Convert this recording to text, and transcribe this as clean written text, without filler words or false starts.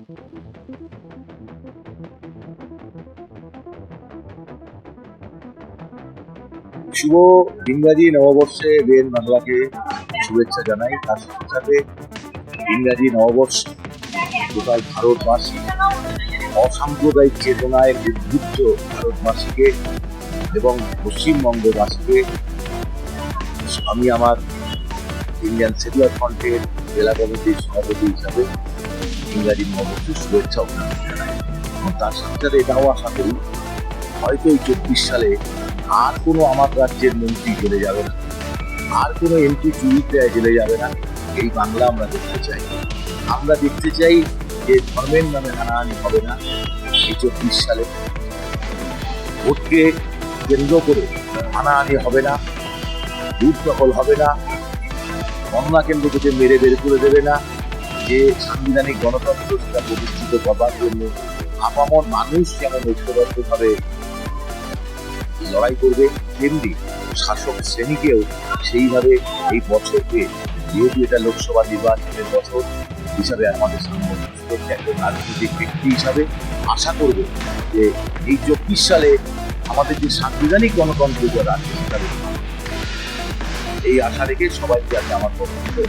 শুভ ইংরাজি নববর্ষে বেন বাংলাকে শুভেচ্ছা জানাই। তার সাথে সাথে ইংরাজি নববর্ষ গোটাল ভারতবাসী অসাম্প্রদায়িক চেতনায় উদ্বুদ্ধ ভারতবাসীকে এবং পশ্চিমবঙ্গবাসীকে আমি আমার ইন্ডিয়ান সেকুলার ফ্রন্টের জেলা কমিটির সভাপতি হিসাবে ইংরাজি নববর্ষের শুভেচ্ছা অভিনন্দন জানাই। এবং তার সাথে সাথে এটাও আশা করি হয়তো এই 24 সালে আর কোনো আমার রাজ্যের মন্ত্রী জেলে যাবে না, আর কোনো এমপি চুরিতে জেলে যাবে না। এই বাংলা আমরা দেখতে চাই। আমরা দেখতে চাই যে ধর্মের নামে হানাহানি হবে না এই 24 সালে। ভোটকে কেন্দ্র করে হানাহানি হবে না, বুথ দখল হবে না, গণনা কেন্দ্র থেকে মেরে বের করে দেবে না। যে সাংবিধানিক গণতন্ত্র সেটা প্রতিষ্ঠিত করবার জন্য আপামর মানুষ যেমন ঐক্যবদ্ধভাবে লড়াই করবে, তেমনি শাসক শ্রেণীকেও সেইভাবে এই বছরকে, যেহেতু এটা লোকসভা নির্বাচনের বছর হিসাবে আমাদের সামনে একজন রাজনৈতিক ব্যক্তি হিসাবে আশা করব যে এই 24 সালে আমাদের যে সাংবিধানিক গণতন্ত্র যা রাজ্য সেটা এই আশা রেখে সবাইকে আগে আমার পক্ষ থেকে